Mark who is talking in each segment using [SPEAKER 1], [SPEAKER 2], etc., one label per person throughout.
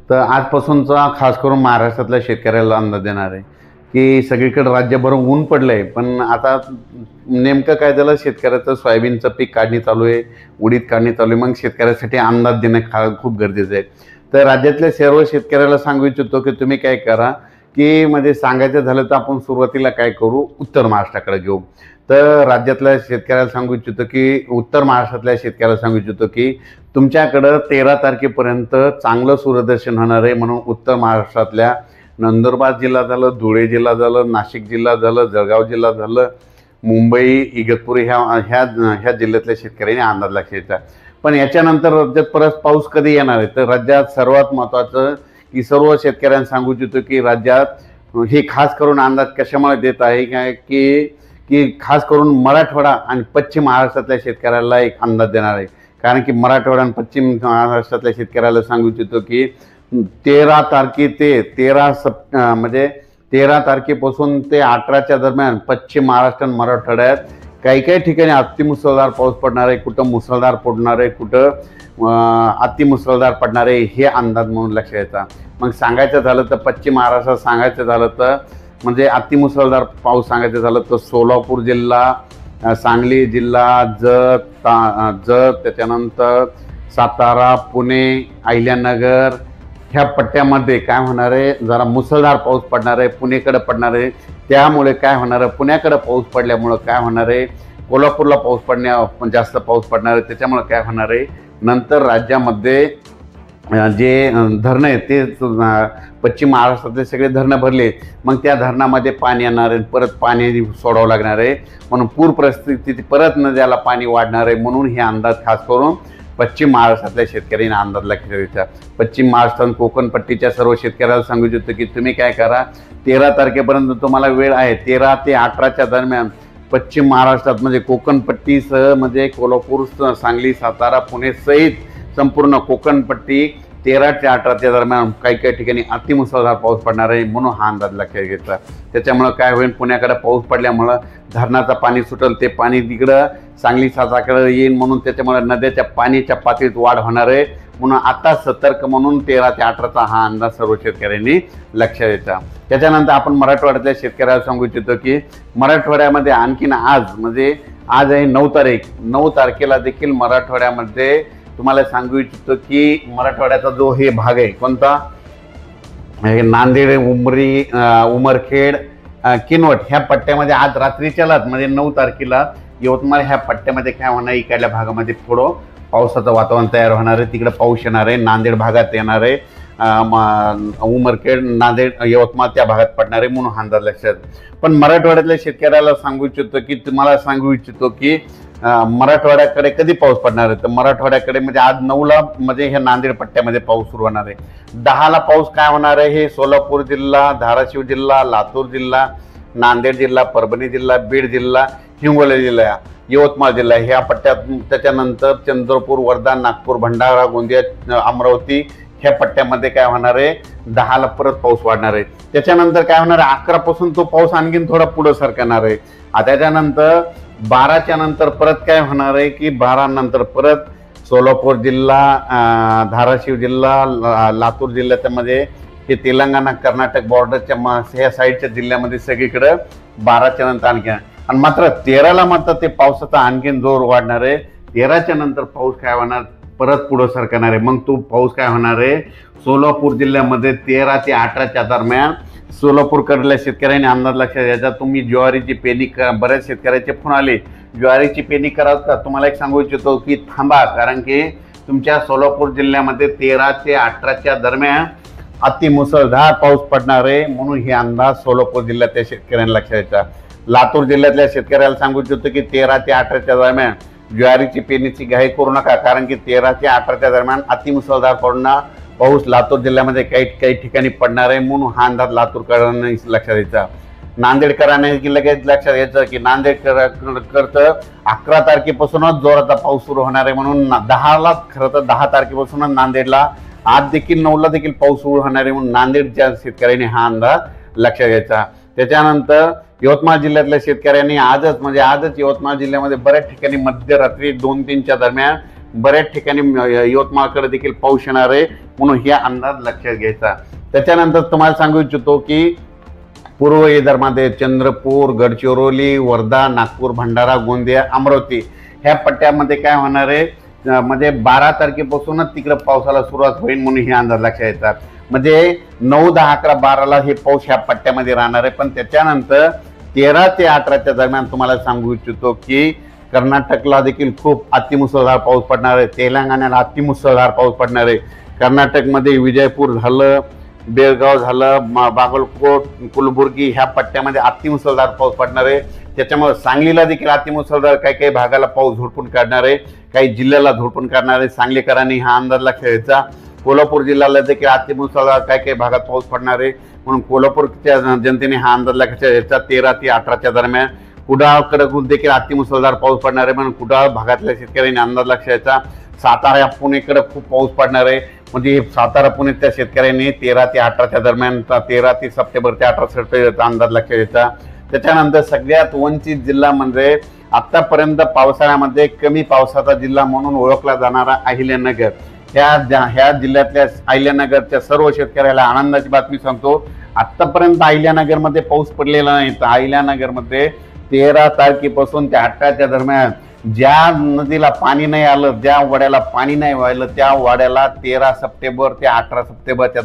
[SPEAKER 1] तर आजपासूनचा खास करून महाराष्ट्रातल्या शेतकऱ्याला अंदाज देणार आहे की सगळीकडे राज्यभर ऊन पडलंय, पण आता नेमकं काय झालं, शेतकऱ्याचं सोयाबीनचं पीक काढणी चालू आहे, उडीद काढणी चालू आहे. मग शेतकऱ्यासाठी अंदाज देणं खूप गरजेचं आहे. तर राज्यातल्या सर्व शेतकऱ्याला सांगू इच्छितो की तुम्ही काय करा की म्हणजे सांगायचं झालं तर आपण सुरुवातीला काय करू, उत्तर महाराष्ट्राकडे घेऊ. तर राज्यातल्या शेतकऱ्याला सांगू इच्छितो की उत्तर महाराष्ट्रातल्या शेतकऱ्याला सांगू इच्छितो की तुमच्याकडं 13 तारखेपर्यंत चांगलं सूर्यदर्शन होणार आहे. म्हणून उत्तर महाराष्ट्रातल्या नंदुरबार जिल्हा झालं, धुळे जिल्हा झालं, नाशिक जिल्हा झालं, जळगाव जिल्हा झालं, मुंबई, इगतपुरी ह्या ह्या ह्या जिल्ह्यातल्या शेतकऱ्यांनी अंदाज लक्षायचा. पण याच्यानंतर राज्यात परत पाऊस कधी येणार आहे, तर राज्यात सर्वात महत्त्वाचं की सर्व शेतकऱ्यांना सांगू इच्छितो की राज्यात हे खास करून अंदाज कशामुळे देत आहे काय की खास करून मराठवाडा आणि पश्चिम महाराष्ट्रातल्या शेतकऱ्याला एक अंदाज देणार आहे. कारण की मराठवाडा आणि पश्चिम महाराष्ट्रातल्या शेतकऱ्याला सांगू इच्छितो की 13 तारखे ते 13 तारखेपासून ते 18च्या दरम्यान पश्चिम महाराष्ट्र आणि मराठवाड्यात काही ठिकाणी अतिमुसळधार पाऊस पडणार आहे, कुठं मुसळधार पडणार आहे, कुठं अतिमुसळधार पडणार आहे, हे अंदाज म्हणून लक्षात घ्यायचा. मग सांगायचं झालं तर पश्चिम महाराष्ट्रात सांगायचं झालं तर म्हणजे अतिमुसळधार पाऊस सांगायचं झालं तर सोलापूर जिल्हा, सांगली जिल्हा, जत त्याच्यानंतर सातारा, पुणे, अहिल्यानगर ह्या पट्ट्यामध्ये काय होणार आहे, जरा मुसळधार पाऊस पडणार आहे, पुणेकडे पडणार आहे. त्यामुळे काय होणार आहे, पुण्याकडे पाऊस पडल्यामुळं काय होणार आहे, कोल्हापूरला जास्त पाऊस पडणार आहे. त्याच्यामुळे काय होणार आहे, नंतर राज्यामध्ये जे धरणं आहेत ते पश्चिम महाराष्ट्रातले सगळे धरणं भरले, मग त्या धरणामध्ये पाणी येणार आहे, परत पाणी सोडावं लागणार आहे. म्हणून पूर परिस्थिती परत नद्याला पाणी वाढणार आहे. म्हणून हे अंदाज खास करून पश्चिम महाराष्ट्रातल्या शेतकऱ्यांना अंदाज लक्षात घ्यायचा. पश्चिम महाराष्ट्र आणि कोकण पट्टीच्या सर्व शेतकऱ्याला सांगू इच्छितो की तुम्ही काय करा, 13 तारखेपर्यंत तुम्हाला वेळ आहे. 13 ते 18च्या दरम्यान पश्चिम महाराष्ट्रात म्हणजे कोकण पट्टीसह म्हणजे कोल्हापूर, सांगली, सातारा, पुणे सहित संपूर्ण कोकणपट्टी 13 ते 18च्या दरम्यान काही ठिकाणी अतिमुसळधार पाऊस पडणार आहे. म्हणून हा अंदाज लक्षात घ्यायचा. त्याच्यामुळं काय होईल, पुण्याकडे पाऊस पडल्यामुळं धरणाचं पाणी सुटेल, ते पाणी तिकडं सांगली साताराकडे येईल. म्हणून त्याच्यामुळे नद्याच्या पाण्याच्या पातळीत वाढ होणार आहे. म्हणून आता सतर्क म्हणून 13 ते 18चा हा अंदाज सर्व शेतकऱ्यांनी लक्षात घ्यायचा. त्याच्यानंतर आपण मराठवाड्यातल्या शेतकऱ्याला सांगू इच्छितो की मराठवाड्यामध्ये आणखीन आज आहे 9 तारीख, 9 तारखेला देखील मराठवाड्यामध्ये तुम्हाला सांगू इच्छितो की मराठवाड्याचा जो हे भाग आहे कोणता, हे नांदेड, उमरी, उमरखेड, किनवट ह्या पट्ट्यामध्ये आज रात्रीच्यालाच म्हणजे 9 तारखेला यवतमाळ ह्या पट्ट्यामध्ये काय होणार, इकडल्या भागामध्ये थोडं पावसाचं वातावरण तयार होणार आहे. तिकडे पाऊस येणार आहे, नांदेड भागात येणार आहे, उमरखेड, नांदेड, यवतमाळ त्या भागात पडणार आहे. म्हणून अंदाज लक्षात. पण मराठवाड्यातल्या शेतकऱ्याला सांगू इच्छितो की मराठवाड्याकडे कधी पाऊस पडणार आहे, तर मराठवाड्याकडे म्हणजे आज 9ला म्हणजे हे नांदेड पट्ट्यामध्ये पाऊस सुरू होणार आहे. 10ला पाऊस काय होणार आहे, हे सोलापूर जिल्हा, धाराशिव जिल्हा, लातूर जिल्हा, नांदेड जिल्हा, परभणी जिल्हा, बीड जिल्हा, हिंगोली जिल्हा, यवतमाळ जिल्हा ह्या पट्ट्यात. त्याच्यानंतर चंद्रपूर, वर्धा, नागपूर, भंडारा, गोंदिया, अमरावती ह्या पट्ट्यामध्ये काय होणार आहे, 10ला परत पाऊस वाढणार आहे. त्याच्यानंतर काय होणार आहे, 11 पासून तो पाऊस आणखीन थोडा पुढे सरकणार आहे. त्याच्यानंतर 12च्या नंतर परत काय होणार आहे की 12 नंतर परत सोलापूर जिल्हा, धाराशिव जिल्हा, लातूर जिल्ह्यामध्ये हे तेलंगणा कर्नाटक बॉर्डरच्या ह्या साईडच्या जिल्ह्यामध्ये सगळीकडे 12च्या नंतर आणखी. आणि मात्र 13ला मात्र ते पावसाचा आणखीन जोर वाढणार आहे. 13च्या नंतर पाऊस काय होणार, परत पुढे सरकणार आहे. मग तो पाऊस काय होणार आहे, सोलापूर जिल्ह्यामध्ये 13 ते 18च्या दरम्यान सोलापूरकडल्या शेतकऱ्यांनी अंदाज लक्षात घ्यायचा. तुम्ही ज्वारीची पेरणी बऱ्याच शेतकऱ्याचे फोन आले, ज्वारीची पेरणी कराल का, तुम्हाला एक सांगू इच्छितो की थांबा, कारण की तुमच्या सोलापूर जिल्ह्यामध्ये 13 ते 18च्या दरम्यान अतिमुसळधार पाऊस पडणार आहे. म्हणून हे अंदाज सोलापूर जिल्ह्यातल्या शेतकऱ्यांना लक्षात घ्यायचा. लातूर जिल्ह्यातल्या शेतकऱ्याला सांगू इच्छितो की 13 ते 18च्या दरम्यान ज्वारीची पेरणीची घाई करू नका, कारण की 13 ते 18च्या दरम्यान अतिमुसळधार पडणार पाऊस लातूर जिल्ह्यामध्ये काही ठिकाणी पडणार आहे. म्हणून हा अंदाज लातूरकरांनी लक्षात द्यायचा. नांदेडकरांनी लगेच लक्षात घ्यायचं की नांदेडकरचं 11 तारखेपासूनच जोराचा पाऊस सुरू होणार आहे. म्हणून 10ला खरं तर 10 तारखेपासूनच नांदेडला आज देखील 9ला देखील पाऊस सुरू होणार आहे. म्हणून नांदेडच्या शेतकऱ्यांनी हा अंदाज लक्षात घ्यायचा. त्याच्यानंतर यवतमाळ जिल्ह्यातल्या शेतकऱ्यांनी आजच यवतमाळ जिल्ह्यामध्ये बऱ्याच ठिकाणी मध्यरात्री 2-3च्या दरम्यान बऱ्याच ठिकाणी यवतमाळकडे देखील पाऊस येणार आहे, म्हणून हे अंदाज लक्षात घ्यायचा. त्याच्यानंतर तुम्हाला सांगू इच्छितो की पूर्व विदर्भामध्ये चंद्रपूर, गडचिरोली, वर्धा, नागपूर, भंडारा, गोंदिया, अमरावती ह्या पट्ट्यामध्ये काय होणार आहे, म्हणजे 12 तारखेपासूनच तिकडे पावसाला सुरुवात होईल, म्हणून हे अंदाज लक्षात येतात. म्हणजे 9, 10, 11, 12ला हे पाऊस ह्या पट्ट्यामध्ये राहणार आहे. पण त्याच्यानंतर 13 ते 18च्या दरम्यान तुम्हाला सांगू इच्छितो की कर्नाटकला देखील खूप अतिमुसळधार पाऊस पडणार आहे, तेलंगणाला अतिमुसळधार पाऊस पडणार आहे. कर्नाटकमध्ये विजयपूर झालं, बेळगाव झालं, बागलकोट, कलबुर्गी ह्या पट्ट्यामध्ये अतिमुसळधार पाऊस पडणार आहे. त्याच्यामुळे सांगलीला देखील अतिमुसळधार काही भागाला पाऊस झोडपून काढणार आहे, काही जिल्ह्याला झोडपून काढणार आहे. सांगलीकरांनी हा अंदाज लक्षात घ्यायचा. कोल्हापूर जिल्ह्याला देखील अतिमुसळधार काही भागात पाऊस पडणार आहे, म्हणून कोल्हापूरच्या जनतेने हा अंदाज लक्षात घ्यायचा. 13 ते 18च्या दरम्यान कुडाळकडे देखील अतिमुसळधार पाऊस पडणार आहे, म्हणून कुडाळ भागातल्या शेतकऱ्यांनी अंदाज लक्षात घ्यायचा. सातारा पुणेकडे खूप पाऊस पडणार आहे, म्हणजे सातारा पुण्याच्या शेतकऱ्यांनी 13 ते 18च्या दरम्यान 13 ते सप्टेंबर ते 18 सप्टेंबरचा अंदाज लक्षात घ्यायचा. त्याच्यानंतर सगळ्यात वंचित जिल्हा म्हणजे आतापर्यंत पावसाळ्यामध्ये कमी पावसाचा जिल्हा म्हणून ओळखला जाणारा अहिल्यानगर. ह्या जिल्ह्यातल्या अहिल्यानगरच्या सर्व शेतकऱ्याला आनंदाची बातमी सांगतो, आतापर्यंत अहिल्यानगरमध्ये पाऊस पडलेला नाही. तर अहिल्यानगरमध्ये 13 तारखेपासून ते 18च्या दरम्यान ज्या नदीला पाणी नाही आलं, ज्या वाड्याला पाणी नाही व्हायलं, त्या वाड्याला 13 सप्टेंबर ते 18 सप्टेंबरच्या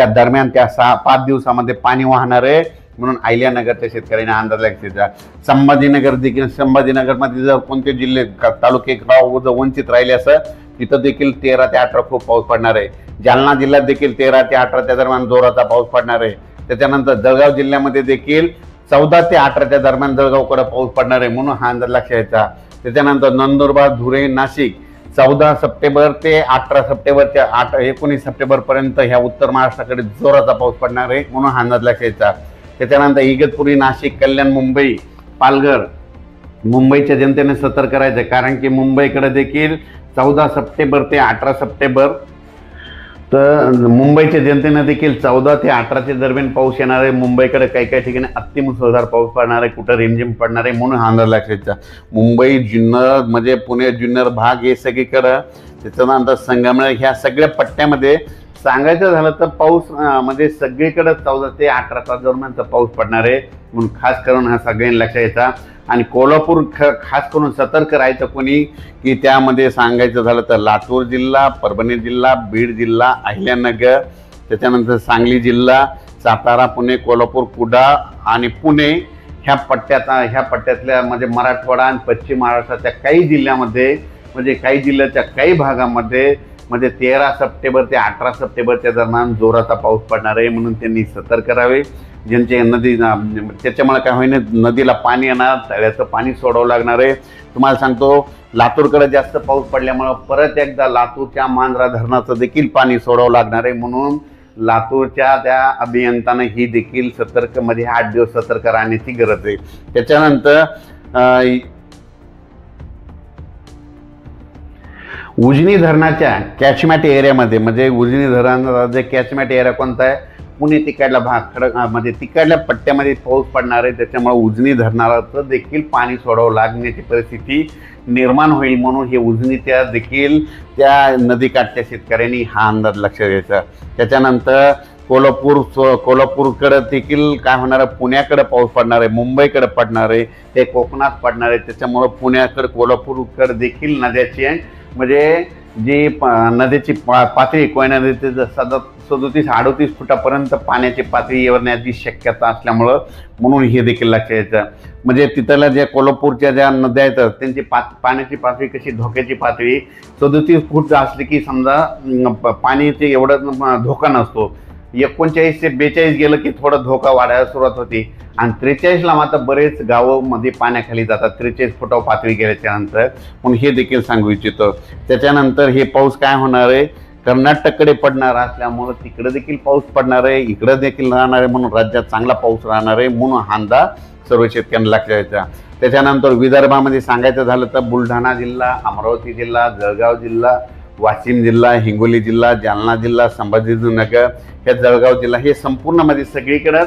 [SPEAKER 1] दरम्यान त्या 5 दिवसामध्ये पाणी वाहणार आहे, म्हणून अहिल्यानगरच्या शेतकऱ्यांनी अंदाज लागला. संभाजीनगर देखील, संभाजीनगरमध्ये जर कोणते जिल्हे तालुके गाव वंचित राहिले असं तिथं देखील 13 ते 18 खूप पाऊस पडणार आहे. जालना जिल्ह्यात देखील 13 ते 18च्या दरम्यान जोराचा पाऊस पडणार आहे. त्याच्यानंतर जळगाव जिल्ह्यामध्ये देखील 14 ते 18च्या दरम्यान जळगावकडे पाऊस पडणार आहे, म्हणून हा अंदाज लक्षात घ्यायचा. त्याच्यानंतर नंदुरबार, धुळे, नाशिक 14 सप्टेंबर ते 18 सप्टेंबरच्या 19 सप्टेंबरपर्यंत ह्या उत्तर महाराष्ट्राकडे जोराचा पाऊस पडणार आहे, म्हणून हा अंदाज लक्षात घ्यायचा. त्याच्यानंतर इगतपुरी, नाशिक, कल्याण, मुंबई, पालघर मुंबईच्या जनतेने सतर्क करायचं, कारण की मुंबईकडे देखील 14 सप्टेंबर ते 18 सप्टेंबर तर मुंबईच्या जनतेने देखील 14 ते 18च्या दरम्यान पाऊस येणार आहे. मुंबईकडे काही ठिकाणी अतिमुसळधार पाऊस पडणार आहे, कुठं रिमझिम पडणार आहे, म्हणून हा अंदाज लक्षात घ्यायचा. मुंबई, जुन्नर म्हणजे पुणे जुन्नर भाग हे सगळीकडं, त्याच्यानंतर संगमनेर ह्या सगळ्या पट्ट्यामध्ये सांगायचं झालं तर पाऊस म्हणजे सगळीकडे 14 ते 18च्या दरम्यानचा पाऊस पडणार आहे, म्हणून खास करून हा सगळ्यांनी लक्षात घ्यायचा. आणि कोल्हापूर खास करून सतर्क राहायचं कोणी की त्यामध्ये सांगायचं झालं तर लातूर जिल्हा, परभणी जिल्हा, बीड जिल्हा, अहिल्यानगर, त्याच्यानंतर सांगली जिल्हा, सातारा, पुणे, कोल्हापूर, कुडाळ आणि पुणे ह्या पट्ट्यातल्या म्हणजे मराठवाडा आणि पश्चिम महाराष्ट्राच्या काही जिल्ह्यामध्ये म्हणजे काही जिल्ह्याच्या काही भागामध्ये म्हणजे 13 सप्टेंबर ते 18 सप्टेंबरच्या दरम्यान जोराचा पाऊस पडणार आहे, म्हणून त्यांनी सतर्क राहावे. ज्यांचे नदी त्याच्यामुळे काय होईना नदीला पाणी येणार, तळ्याचं पाणी सोडावं लागणार आहे. तुम्हाला सांगतो लातूरकडे जास्त पाऊस पडल्यामुळं परत एकदा लातूरच्या मांजरा धरणाचं देखील पाणी सोडावं लागणार आहे, म्हणून लातूरच्या त्या अभियंत्यानं ही देखील सतर्कमध्ये 8 दिवस सतर्क राहण्याची गरज आहे. त्याच्यानंतर उजनी धरणाच्या कॅचमॅट एरियामध्ये म्हणजे उजनी धरणाचा जे कॅचमॅट एरिया कोणता आहे, पुणे तिकडला भाग म्हणजे तिकडल्या पट्ट्यामध्ये पाऊस पडणार आहे, त्याच्यामुळे उजनी धरणाचं देखील पाणी सोडावं लागण्याची परिस्थिती निर्माण होईल, म्हणून हे उजनीच्या देखील त्या नदीकाठच्या शेतकऱ्यांनी हा अंदाज लक्षात घ्यायचा. त्याच्यानंतर कोल्हापूरकडे देखील काय होणार आहे, पुण्याकडे पाऊस पडणार आहे, मुंबईकडे पडणार आहे, ते कोकणात पडणार आहे. त्याच्यामुळं पुण्याकडे कोल्हापूरकडे देखील नद्याची म्हणजे जी नदीची पातळी कोयना नदीची 37-38 फुटापर्यंत पाण्याची पातळी येण्याची शक्यता असल्यामुळं म्हणून हे देखील लक्षात यायचं. म्हणजे तिथल्या ज्या कोल्हापूरच्या ज्या नद्या आहेत त्यांची पाण्याची पातळी कशी, धोक्याची पातळी 37 फूट असली की समजा पाण्याचे एवढं धोका नसतो. 39 ते 42 गेलं की थोडं धोका वाढायला सुरुवात होती आणि 43ला मात्र बरेच गावामध्ये पाण्याखाली जातात 43 फुटावर पातळी गेल्याच्या नंतर, म्हणून हे देखील सांगू इच्छितो. त्याच्यानंतर हे पाऊस काय होणार आहे, कर्नाटककडे पडणार असल्यामुळं तिकडे देखील पाऊस पडणार आहे, इकडे देखील राहणार आहे, म्हणून राज्यात चांगला पाऊस राहणार आहे, म्हणून हा अंदाज सर्व शेतकऱ्यांना लक्षात द्यायचा. त्याच्यानंतर विदर्भामध्ये सांगायचं झालं तर बुलढाणा जिल्हा, अमरावती जिल्हा, जळगाव जिल्हा, वाशिम जिल्हा, हिंगोली जिल्हा, जालना जिल्हा, संभाजीनगर हे जळगाव जिल्हा हे संपूर्ण मध्ये सगळीकडे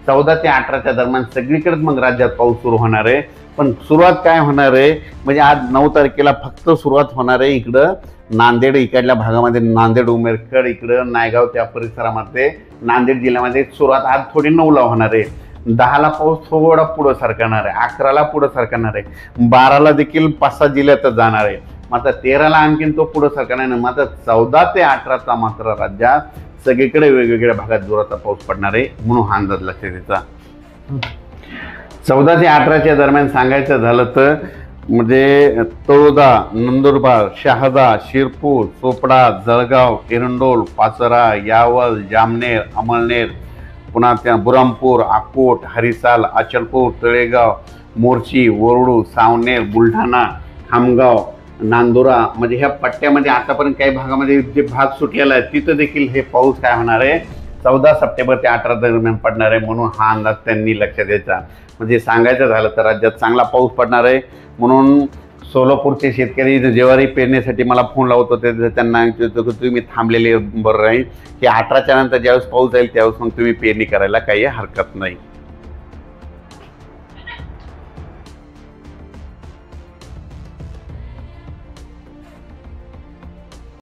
[SPEAKER 1] 14 ते 18च्या दरम्यान सगळीकडे मग राज्यात पाऊस सुरू होणार आहे. पण सुरुवात काय होणार आहे, म्हणजे आज 9 तारखेला फक्त सुरुवात होणार आहे इकडं नांदेड इकडल्या भागामध्ये, नांदेड उमेरखेड इकडं नायगाव त्या परिसरामध्ये नांदेड जिल्ह्यामध्ये सुरुवात आज थोडी 9ला होणार आहे, 10ला पाऊस थोडा पुढं सरकणार आहे, 11ला पुढं सरकणार आहे, 12ला देखील 5-6 जिल्ह्यातच जाणार आहे, मात्र 13ला आणखीन तो पुढं सरकणार नाही, मात्र 14 ते 18चा मात्र राज्यात सगळीकडे वेगवेगळ्या भागात जोराचा पाऊस पडणार आहे, म्हणून हा अंदाज लक्षात घ्यायचा. 14 ते 18च्या दरम्यान सांगायचं झालं तर म्हणजे तळोदा, नंदुरबार, शहादा, शिरपूर, चोपडा, जळगाव, एरंडोल, पाचोरा, यावल, जामनेर, अमळनेर, पुन्हा त्या बुरामपूर, अकोट, हरिसाल, अचलपूर, तळेगाव, मोर्शी, वरळू, सावनेर, बुलढाणा, खामगाव, नांदुरा, म्हणजे ह्या पट्ट्यामध्ये आतापर्यंत काही भागामध्ये जे भाग सुटलेला आहे तिथं देखील हे पाऊस काय होणार आहे 14 सप्टेंबर ते 18 दरम्यान पडणार आहे, म्हणून हा अंदाज त्यांनी लक्षात द्यायचा. म्हणजे सांगायचं झालं तर राज्यात चांगला पाऊस पडणार आहे, म्हणून सोलापूरचे शेतकरी ज्वारी पेरण्यासाठी मला फोन लावत होते, त्यांना तुम्ही थांबलेले बरं राहील की 18च्या नंतर ज्यावेळेस पाऊस जाईल त्यावेळेस मग तुम्ही पेरणी करायला काही हरकत नाही.